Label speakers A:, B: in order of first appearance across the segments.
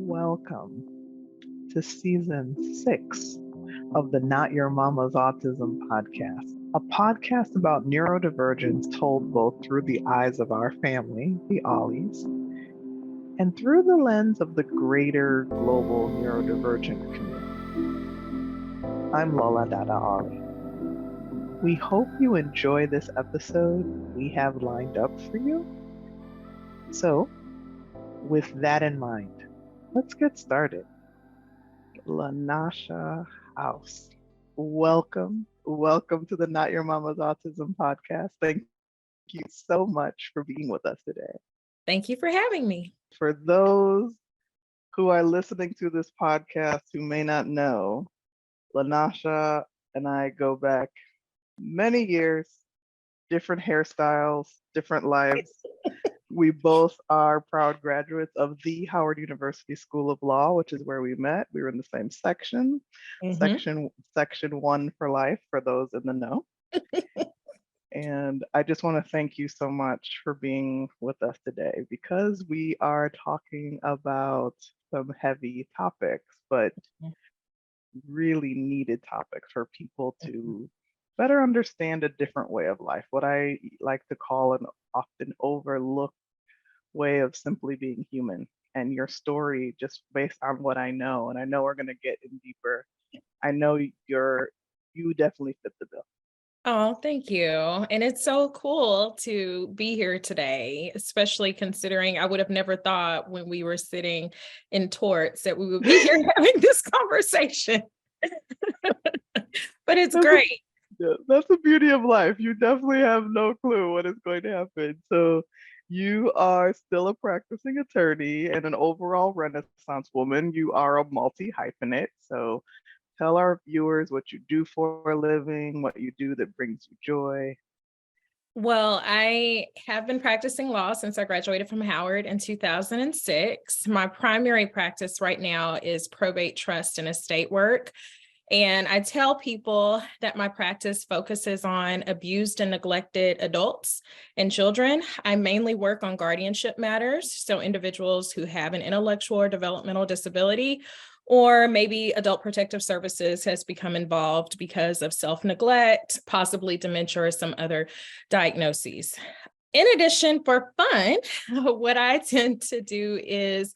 A: Welcome to season 6 of the Not Your Mama's Autism podcast, a podcast about neurodivergence told both through the eyes of our family, the Ollies, and through the lens of the greater global neurodivergent community. I'm Lola Dada Ollie. We hope you enjoy this episode we have lined up for you. So, with that in mind, let's get started. LaNasha Houze, welcome to the Not Your Mama's Autism podcast. Thank you so much for being with us today.
B: Thank you for having me.
A: For those who are listening to this podcast who may not know, LaNasha and I go back many years, different hairstyles, different lives. We both are proud graduates of the Howard University School of Law, which is where we met. We were in the same section, section 1 for life, for those in the know. And I just want to thank you so much for being with us today, because we are talking about some heavy topics, but really needed topics for people to better understand a different way of life, what I like to call an often overlooked way of simply being human. And your story, just based on what I know, and I know we're going to get in deeper, I know you definitely fit the bill.
B: Oh, thank you. And it's so cool to be here today, especially considering I would have never thought when we were sitting in torts that we would be here having this conversation. But it's great.
A: Yeah, that's the beauty of life. You definitely have no clue what is going to happen. So you are still a practicing attorney and an overall Renaissance woman. You are a multi-hyphenate. So tell our viewers what you do for a living, what you do that brings you joy.
B: Well, I have been practicing law since I graduated from Howard in 2006. My primary practice right now is probate, trust, and estate work. And I tell people that my practice focuses on abused and neglected adults and children. I mainly work on guardianship matters, so individuals who have an intellectual or developmental disability, or maybe Adult Protective Services has become involved because of self-neglect, possibly dementia, or some other diagnoses. In addition, for fun, what I tend to do is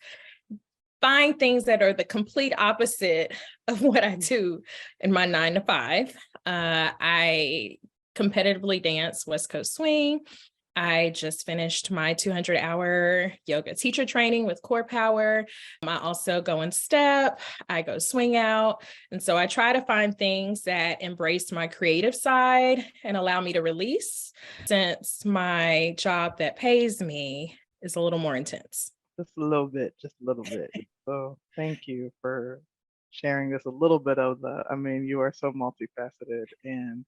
B: find things that are the complete opposite of what I do in my 9 to 5. I competitively dance West Coast Swing. I just finished my 200-hour yoga teacher training with Core Power. I also go in step, I go swing out. And so I try to find things that embrace my creative side and allow me to release, since my job that pays me is a little more intense.
A: Just a little bit. So thank you for sharing this a little bit of you are so multifaceted. And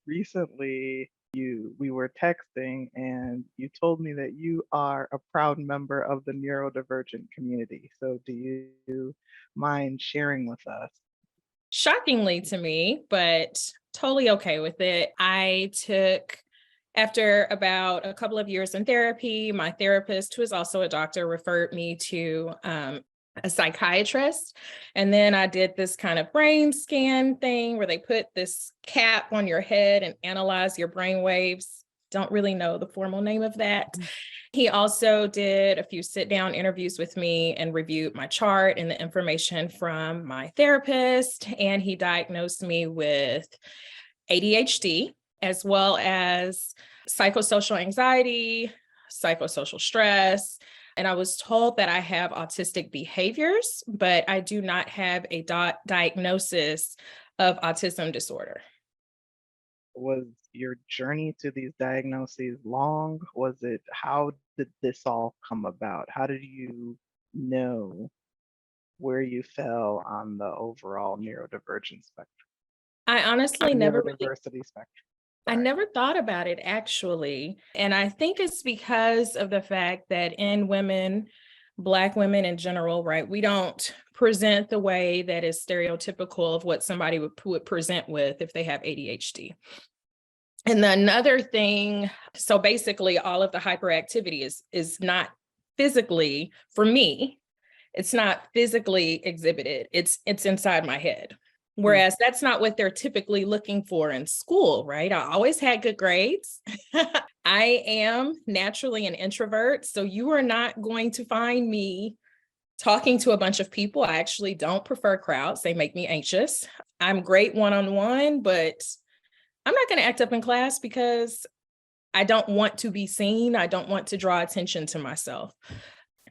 A: recently we were texting and you told me that you are a proud member of the neurodivergent community. So do you mind sharing with us?
B: Shockingly to me, but totally okay with it. After about a couple of years in therapy, my therapist, who is also a doctor, referred me to a psychiatrist. And then I did this kind of brain scan thing where they put this cap on your head and analyze your brain waves. Don't really know the formal name of that. He also did a few sit-down interviews with me and reviewed my chart and the information from my therapist. And he diagnosed me with ADHD, as well as psychosocial anxiety, psychosocial stress. And I was told that I have autistic behaviors, but I do not have a diagnosis of autism disorder.
A: Was your journey to these diagnoses long? How did this all come about? How did you know where you fell on the overall neurodivergence spectrum?
B: I honestly
A: neurodiversity spectrum.
B: I never thought about it, actually. And I think it's because of the fact that in women, Black women in general, right, we don't present the way that is stereotypical of what somebody would present with if they have ADHD. And another thing, so basically all of the hyperactivity is not physically, for me, It's not physically exhibited. It's inside my head. Whereas that's not what they're typically looking for in school, right? I always had good grades. I am naturally an introvert, so you are not going to find me talking to a bunch of people. I actually don't prefer crowds. They make me anxious. I'm great one-on-one, but I'm not going to act up in class because I don't want to be seen. I don't want to draw attention to myself.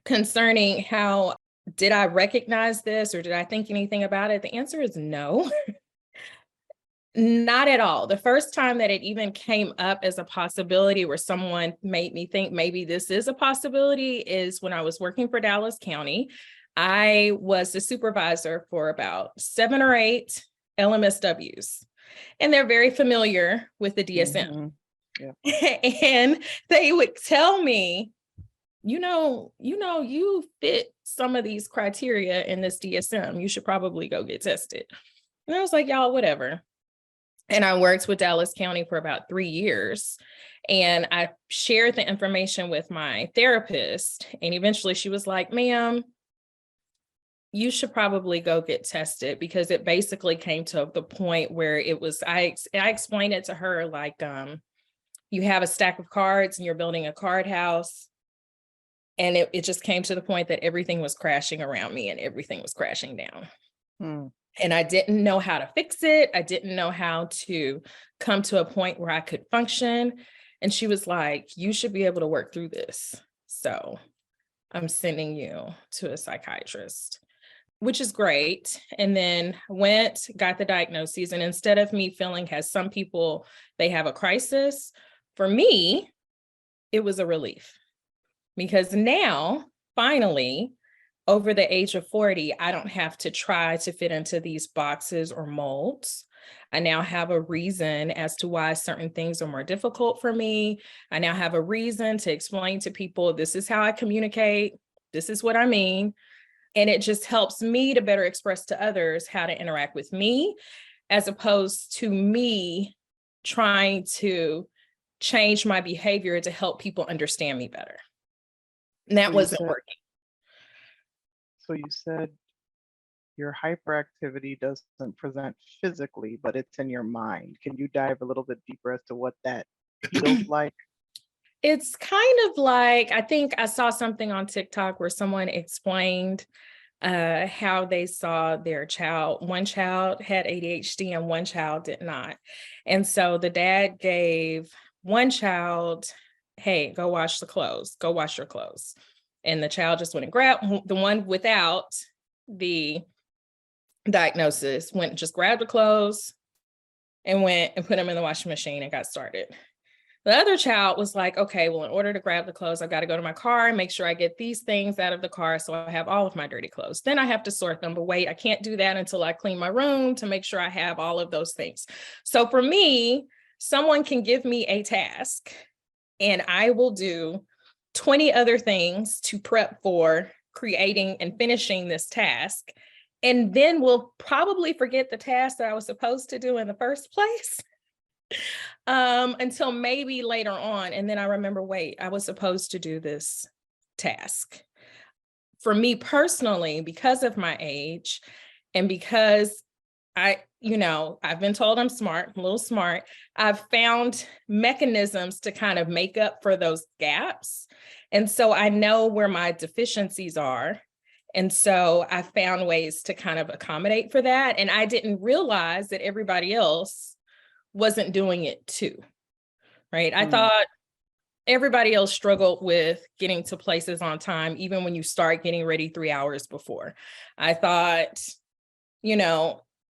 B: Concerning how did I recognize this or did I think anything about it? The answer is no, not at all. The first time that it even came up as a possibility where someone made me think maybe this is a possibility is when I was working for Dallas County. I was the supervisor for about 7 or 8 LMSWs, and they're very familiar with the DSM. And they would tell me, you fit some of these criteria in this DSM. You should probably go get tested. And I was like, y'all, whatever. And I worked with Dallas County for about 3 years. And I shared the information with my therapist. And eventually she was like, ma'am, you should probably go get tested, because it basically came to the point where it was, I explained it to her like, you have a stack of cards and you're building a card house. And it just came to the point that everything was crashing around me and everything was crashing down. And I didn't know how to fix it. I didn't know how to come to a point where I could function. And she was like, you should be able to work through this. So I'm sending you to a psychiatrist, which is great. And then got the diagnosis. And instead of me feeling, as some people, they have a crisis, for me, it was a relief. Because now, finally, over the age of 40, I don't have to try to fit into these boxes or molds. I now have a reason as to why certain things are more difficult for me. I now have a reason to explain to people, this is how I communicate. This is what I mean. And it just helps me to better express to others how to interact with me, as opposed to me trying to change my behavior to help people understand me better. And that wasn't working.
A: So you said your hyperactivity doesn't present physically, but it's in your mind. Can you dive a little bit deeper as to what that feels like?
B: It's kind of like, I think I saw something on TikTok where someone explained how they saw their child. One child had ADHD and one child did not. And so the dad gave one child, hey, go wash your clothes. And the child just went and grabbed the one without the diagnosis, just grabbed the clothes and went and put them in the washing machine and got started. The other child was like, okay, well, in order to grab the clothes, I've got to go to my car and make sure I get these things out of the car so I have all of my dirty clothes. Then I have to sort them, but wait, I can't do that until I clean my room to make sure I have all of those things. So for me, someone can give me a task and I will do 20 other things to prep for creating and finishing this task. And then we'll probably forget the task that I was supposed to do in the first place until maybe later on. And then I remember, wait, I was supposed to do this task. For me personally, because of my age and because I've been told I'm smart, I'm a little smart, I've found mechanisms to kind of make up for those gaps. And so I know where my deficiencies are. And so I found ways to kind of accommodate for that. And I didn't realize that everybody else wasn't doing it too, right? I thought everybody else struggled with getting to places on time, even when you start getting ready 3 hours before. I thought,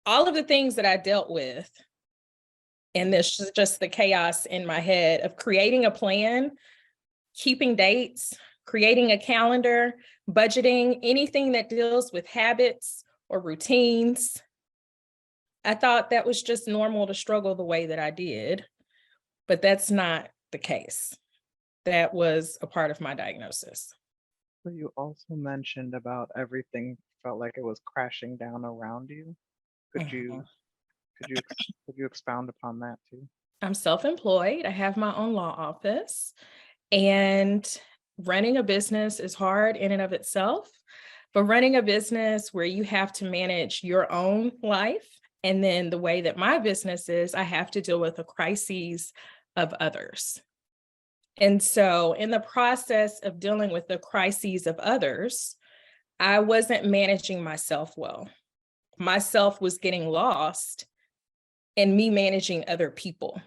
B: all of the things that I dealt with, and this is just the chaos in my head of creating a plan, keeping dates, creating a calendar, budgeting, anything that deals with habits or routines. I thought that was just normal to struggle the way that I did, but that's not the case. That was a part of my diagnosis.
A: So you also mentioned about everything felt like it was crashing down around you. Could you expound upon that too?
B: I'm self-employed. I have my own law office, and running a business is hard in and of itself. But running a business where you have to manage your own life, and then the way that my business is, I have to deal with the crises of others. And so in the process of dealing with the crises of others, I wasn't managing myself well. Myself was getting lost in me managing other people.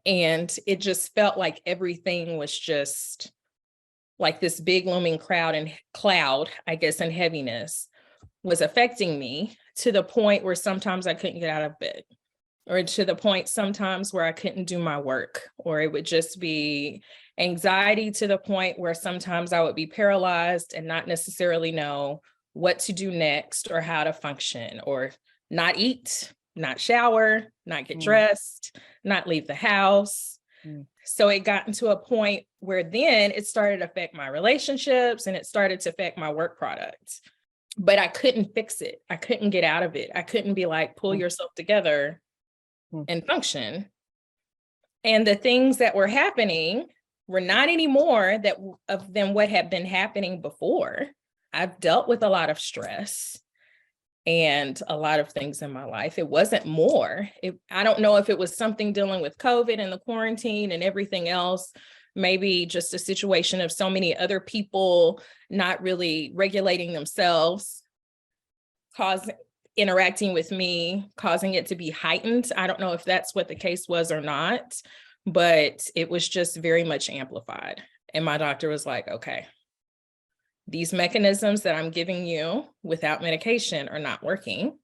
B: And it just felt like everything was just like this big looming cloud, I guess, and heaviness was affecting me to the point where sometimes I couldn't get out of bed, or to the point sometimes where I couldn't do my work, or it would just be anxiety to the point where sometimes I would be paralyzed and not necessarily know what to do next or how to function, or not eat, not shower, not get dressed, not leave the house. So it got into a point where then it started to affect my relationships and it started to affect my work product. But I couldn't fix it. I couldn't get out of it. I couldn't be like, pull yourself together and function. And the things that were happening were not anymore than what had been happening before. I've dealt with a lot of stress and a lot of things in my life. It wasn't more. I don't know if it was something dealing with COVID and the quarantine and everything else, maybe just a situation of so many other people not really regulating themselves, interacting with me, causing it to be heightened. I don't know if that's what the case was or not, but it was just very much amplified. And my doctor was like, okay, these mechanisms that I'm giving you without medication are not working.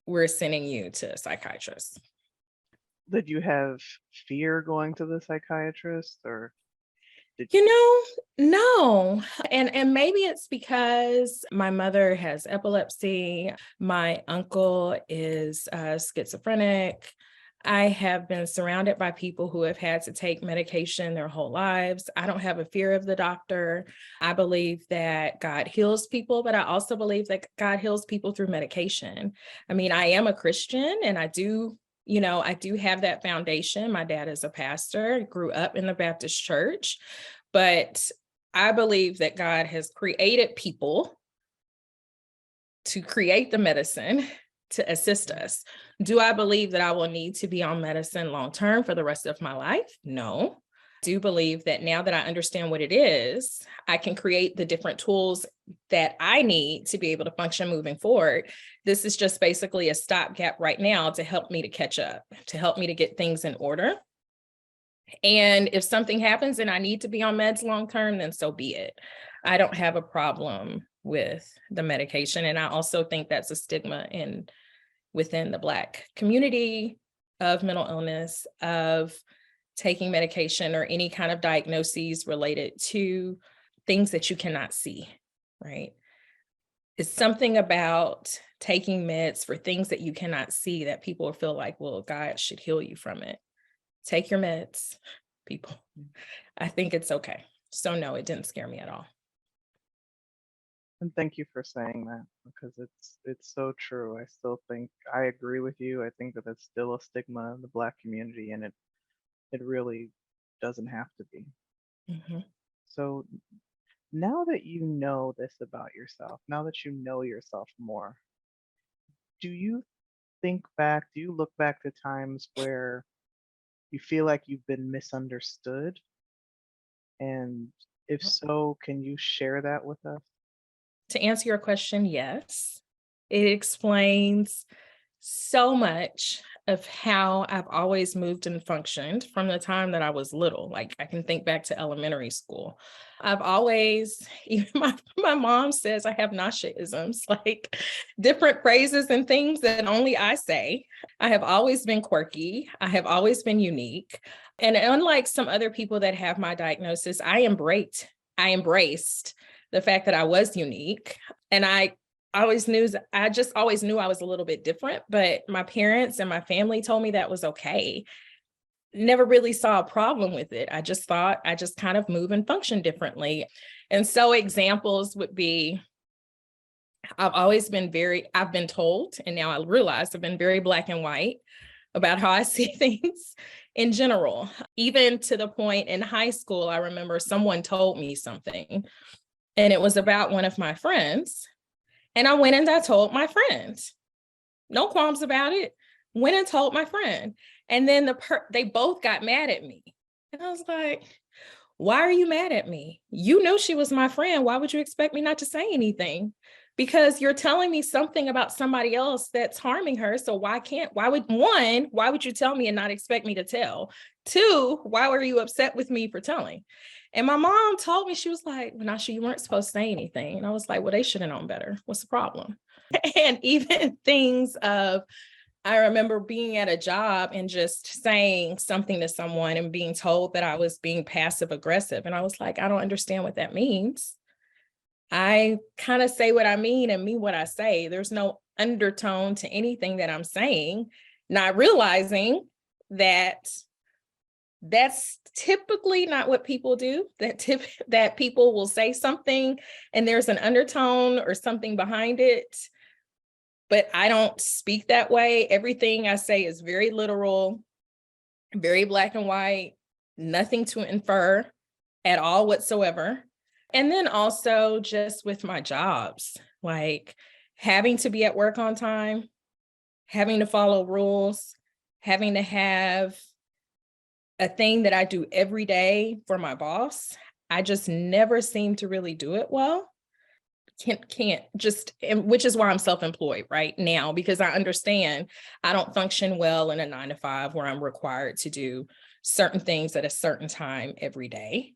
B: We're sending you to a psychiatrist.
A: Did you have fear going to the psychiatrist, or
B: no. And maybe it's because my mother has epilepsy. My uncle is schizophrenic. I have been surrounded by people who have had to take medication their whole lives. I don't have a fear of the doctor. I believe that God heals people, but I also believe that God heals people through medication. I mean, I am a Christian and I do have that foundation. My dad is a pastor, grew up in the Baptist church, but I believe that God has created people to create the medicine to assist us. Do I believe that I will need to be on medicine long-term for the rest of my life? No. I do believe that now that I understand what it is, I can create the different tools that I need to be able to function moving forward. This is just basically a stopgap right now to help me to catch up, to help me to get things in order. And if something happens and I need to be on meds long-term, then so be it. I don't have a problem with the medication. And I also think that's a stigma within the Black community of mental illness, of taking medication or any kind of diagnoses related to things that you cannot see, right? It's something about taking meds for things that you cannot see that people feel like, well, God should heal you from it. Take your meds, people. I think it's okay. So no, it didn't scare me at all.
A: And thank you for saying that, because it's so true. I still think I agree with you. I think that it's still a stigma in the Black community, and it really doesn't have to be.
B: Mm-hmm.
A: So now that you know this about yourself, now that you know yourself more, do you look back to times where you feel like you've been misunderstood? And if so, can you share that with us?
B: To answer your question, yes. It explains so much of how I've always moved and functioned from the time that I was little. Like I can think back to elementary school. I've always, even my mom says I have LaNasha-isms, like different phrases and things that only I say. I have always been quirky. I have always been unique. And unlike some other people that have my diagnosis, I embraced the fact that I was unique. And I just always knew I was a little bit different, but my parents and my family told me that was okay. Never really saw a problem with it. I just thought I just kind of move and function differently. And so examples would be, I've been told, and now I realize I've been very black and white about how I see things in general. Even to the point in high school, I remember someone told me something. And it was about one of my friends. And I went and I told my friend. No qualms about it. Went and told my friend. And then they both got mad at me. And I was like, why are you mad at me? You knew she was my friend. Why would you expect me not to say anything? Because you're telling me something about somebody else that's harming her. So why would you tell me and not expect me to tell? Two, why were you upset with me for telling? And my mom told me, she was like, LaNasha, you weren't supposed to say anything. And I was like, well, they should have known better. What's the problem? And even things of, I remember being at a job and just saying something to someone and being told that I was being passive aggressive. And I was like, I don't understand what that means. I kind of say what I mean and mean what I say. There's no undertone to anything that I'm saying, not realizing that that's typically not what people do, that people will say something and there's an undertone or something behind it. But I don't speak that way. Everything I say is very literal, very black and white, nothing to infer at all whatsoever. And then also just with my jobs, like having to be at work on time, having to follow rules, having to have a thing that I do every day for my boss. I just never seem to really do it well. Can't just, which is why I'm self-employed right now, because I understand I don't function well in a 9-to-5 where I'm required to do certain things at a certain time every day.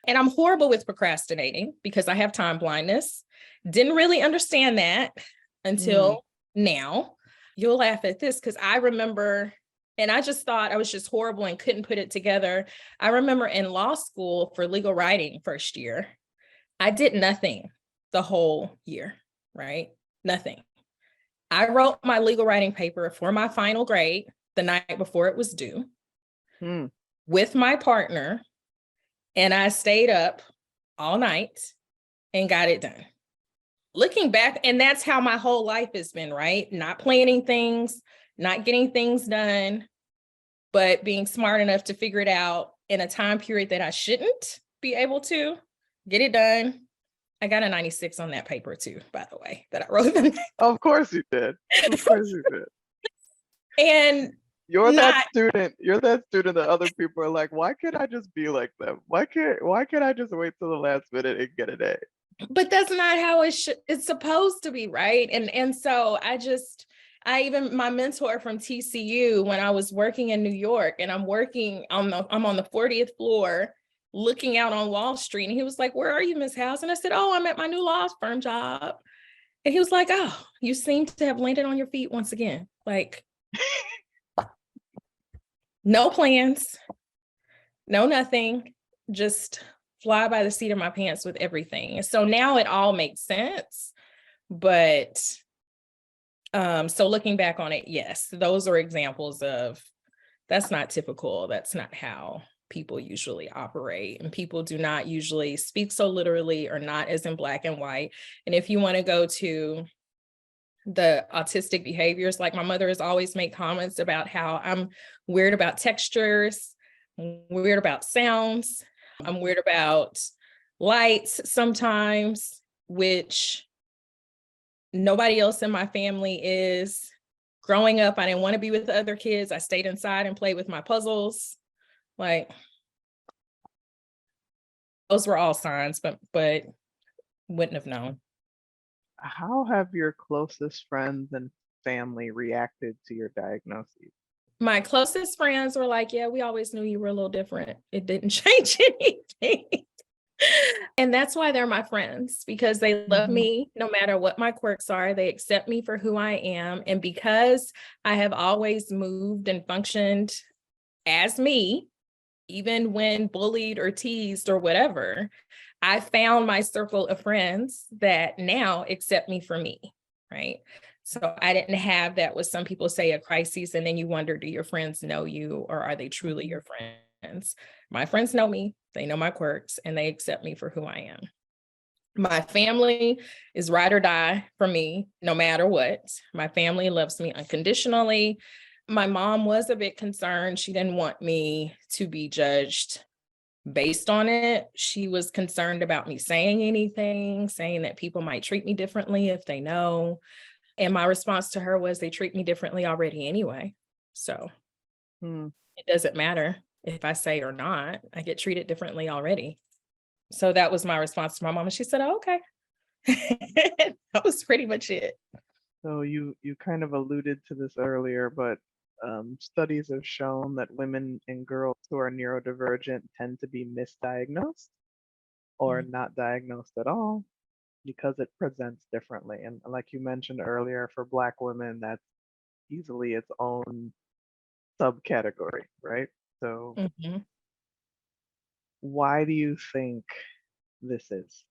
B: And I'm horrible with procrastinating because I have time blindness. Didn't really understand that until now. You'll laugh at this because I remember, and I just thought I was just horrible and couldn't put it together. I remember in law school for legal writing first year, I did nothing the whole year, right? Nothing. I wrote my legal writing paper for my final grade the night before it was due with my partner. And I stayed up all night and got it done. Looking back, and that's how my whole life has been, right? Not planning things, not getting things done, but being smart enough to figure it out in a time period that I shouldn't be able to get it done. I got a 96 on that paper too, by the way, that I wrote.
A: Of course you did. Of course you did.
B: And
A: you're that student that other people are like, why can't I just be like them? Why can't I just wait till the last minute and get an A?
B: But that's not how it's supposed to be, right? And so my mentor from TCU, when I was working in New York and I'm on the 40th floor looking out on Wall Street. And he was like, where are you, Miss Houze? And I said, oh, I'm at my new law firm job. And he was like, oh, you seem to have landed on your feet once again. Like, no plans, no nothing, just fly by the seat of my pants with everything. So now it all makes sense. But so looking back on it, yes, those are examples of that's not typical. That's not how people usually operate, and people do not usually speak so literally or not as in black and white. And if you want to go to the autistic behaviors, like my mother has always made comments about how I'm weird about textures, I'm weird about sounds, I'm weird about lights sometimes, which nobody else in my family is. Growing up, I didn't want to be with the other kids. I stayed inside and played with my puzzles. Like, those were all signs, but wouldn't have known.
A: How have your closest friends and family reacted to your diagnosis?
B: My closest friends were like, yeah, we always knew you were a little different. It didn't change anything. And that's why they're my friends, because they love me no matter what my quirks are. They accept me for who I am. And because I have always moved and functioned as me, even when bullied or teased or whatever, I found my circle of friends that now accept me for me, right? So I didn't have that, what some people say, a crisis, and then you wonder, do your friends know you, or are they truly your friends? My friends know me, they know my quirks, and they accept me for who I am. My family is ride or die for me, no matter what. My family loves me unconditionally. My mom was a bit concerned. She didn't want me to be judged based on it. She was concerned about me saying anything, saying that people might treat me differently if they know. And my response to her was, they treat me differently already anyway. So
A: Hmm.
B: it doesn't matter if I say or not, I get treated differently already. So that was my response to my mom. And she said, oh, okay. That was pretty much it.
A: So you kind of alluded to this earlier, but studies have shown that women and girls who are neurodivergent tend to be misdiagnosed or
B: Mm.
A: not diagnosed at all because it presents differently. And like you mentioned earlier, for Black women, that's easily its own subcategory, right? So
B: Mhm.
A: why do you think this is?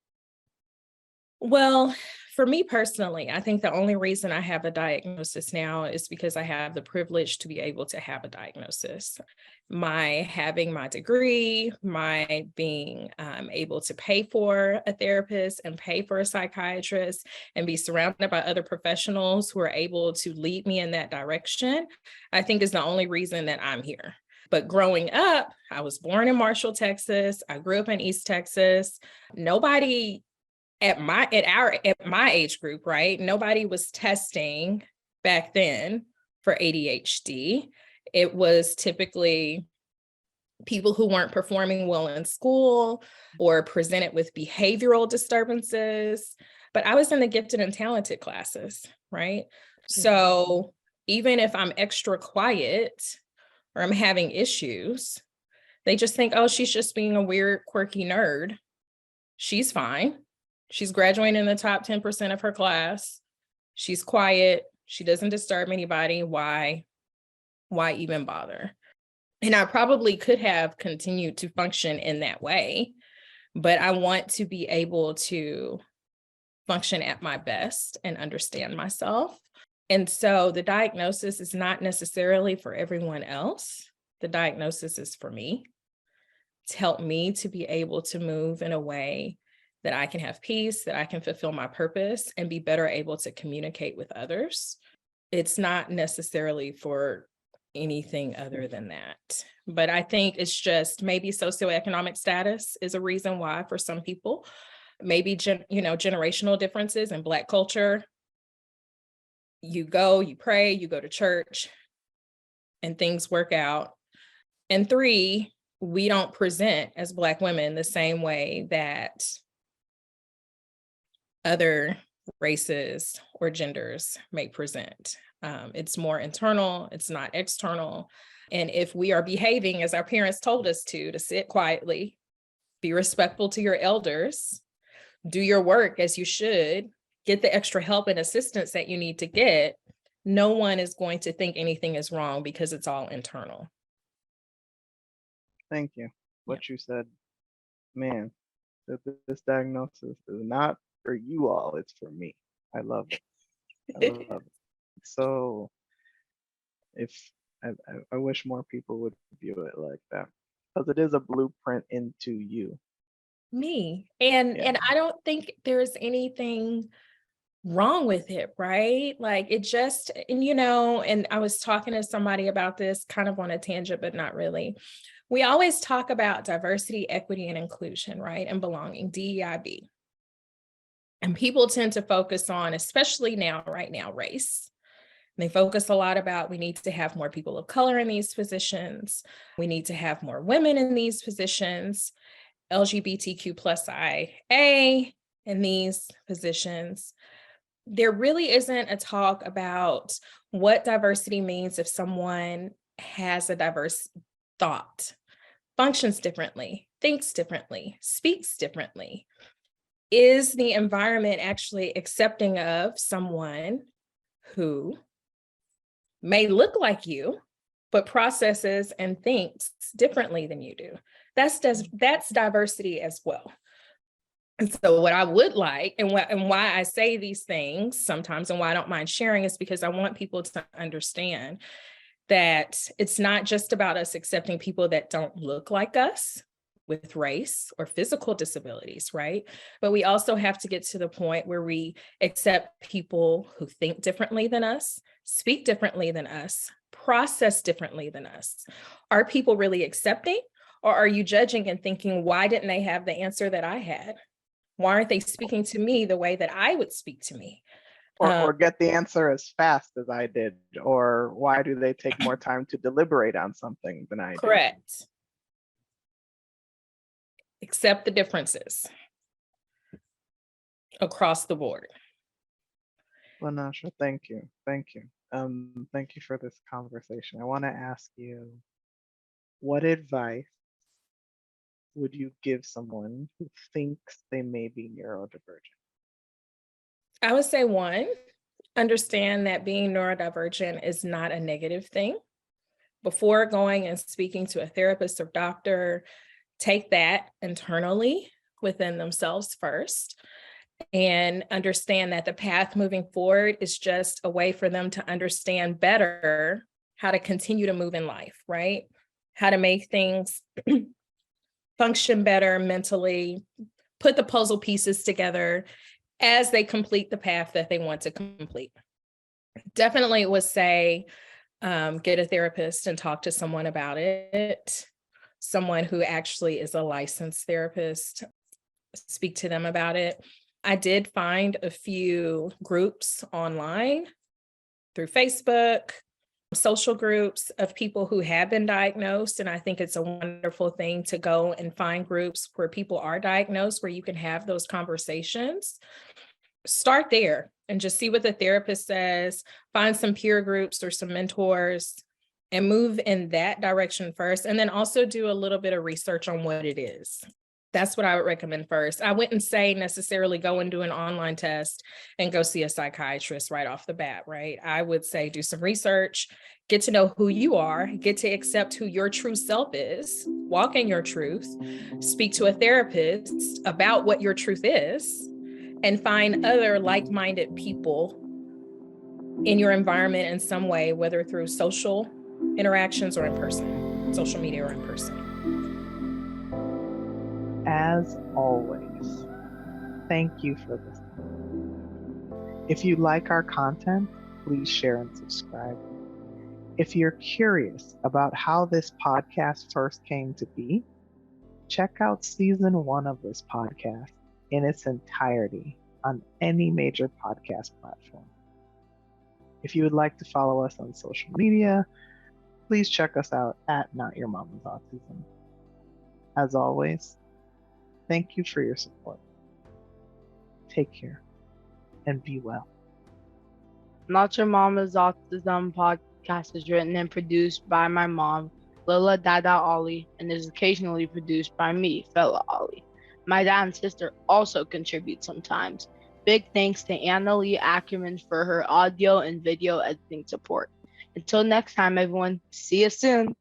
B: Well, for me personally, I think the only reason I have a diagnosis now is because I have the privilege to be able to have a diagnosis. My having my degree, my being able to pay for a therapist and pay for a psychiatrist and be surrounded by other professionals who are able to lead me in that direction, I think is the only reason that I'm here. But growing up, I was born in Marshall, Texas. I grew up in East Texas. Nobody at my age group, right? Nobody was testing back then for ADHD. It was typically people who weren't performing well in school or presented with behavioral disturbances. But I was in the gifted and talented classes, right? So even if I'm extra quiet or I'm having issues, they just think, oh, she's just being a weird, quirky nerd. She's fine. She's graduating in the top 10% of her class. She's quiet. She doesn't disturb anybody. Why even bother? And I probably could have continued to function in that way, but I want to be able to function at my best and understand myself. And so the diagnosis is not necessarily for everyone else. The diagnosis is for me to help me to be able to move in a way that I can have peace, that I can fulfill my purpose and be better able to communicate with others. It's not necessarily for anything other than that. But I think it's just maybe socioeconomic status is a reason why for some people, maybe generational differences in Black culture. You pray, you go to church, and things work out. And 3, we don't present as Black women the same way that other races or genders may present. It's more internal, it's not external. And if we are behaving as our parents told us to sit quietly, be respectful to your elders, do your work as you should, get the extra help and assistance that you need to get, no one is going to think anything is wrong because it's all internal.
A: Thank you.
B: Yeah.
A: What you said, man, that this diagnosis is not for you all, it's for me. I love it. I love it. So if I wish more people would view it like that, because it is a blueprint into you.
B: Me. And
A: Yeah.
B: I don't think there's anything wrong with it, right? Like it just, and I was talking to somebody about this kind of on a tangent, but not really. We always talk about diversity, equity, and inclusion, right? And belonging, DEIB. And people tend to focus on, especially right now, race. And they focus a lot about we need to have more people of color in these positions. We need to have more women in these positions, LGBTQ plus IA in these positions. There really isn't a talk about what diversity means if someone has a diverse thought, functions differently, thinks differently, speaks differently. Is the environment actually accepting of someone who may look like you, but processes and thinks differently than you do? That's diversity as well. And so what I would like and why I say these things sometimes and why I don't mind sharing is because I want people to understand that it's not just about us accepting people that don't look like us with race or physical disabilities, right? But we also have to get to the point where we accept people who think differently than us, speak differently than us, process differently than us. Are people really accepting? Or are you judging and thinking, why didn't they have the answer that I had? Why aren't they speaking to me the way that I would speak to me?
A: Or get the answer as fast as I did, or why do they take more time to deliberate on something than I do?
B: Correct. Accept the differences across the board.
A: LaNasha, thank you. Thank you. Thank you for this conversation. I want to ask you, what advice would you give someone who thinks they may be neurodivergent?
B: I would say one, understand that being neurodivergent is not a negative thing. Before going and speaking to a therapist or doctor, take that internally within themselves first and understand that the path moving forward is just a way for them to understand better how to continue to move in life, right? How to make things function better mentally, put the puzzle pieces together as they complete the path that they want to complete. Definitely would say, get a therapist and talk to someone about it. Someone who actually is a licensed therapist, speak to them about it. I did find a few groups online through Facebook, social groups of people who have been diagnosed. And I think it's a wonderful thing to go and find groups where people are diagnosed, where you can have those conversations. Start there and just see what the therapist says, find some peer groups or some mentors and move in that direction first. And then also do a little bit of research on what it is. That's what I would recommend first. I wouldn't say necessarily go and do an online test and go see a psychiatrist right off the bat, right? I would say do some research, get to know who you are, get to accept who your true self is, walk in your truth, speak to a therapist about what your truth is, and find other like-minded people in your environment in some way, whether through social interactions or in person, social media or in person.
A: As always, thank you for this. If you like our content, please share and subscribe. If you're curious about how this podcast first came to be, check out season 1 of this podcast in its entirety on any major podcast platform. If you would like to follow us on social media, please check us out at Not Your Mama's Autism. As always, thank you for your support. Take care and be well.
C: Not Your Mama's Autism podcast is written and produced by my mom, Lila Dada Ollie, and is occasionally produced by me, Fella Ollie. My dad and sister also contribute sometimes. Big thanks to Anna Lee Ackerman for her audio and video editing support. Until next time, everyone, see you soon.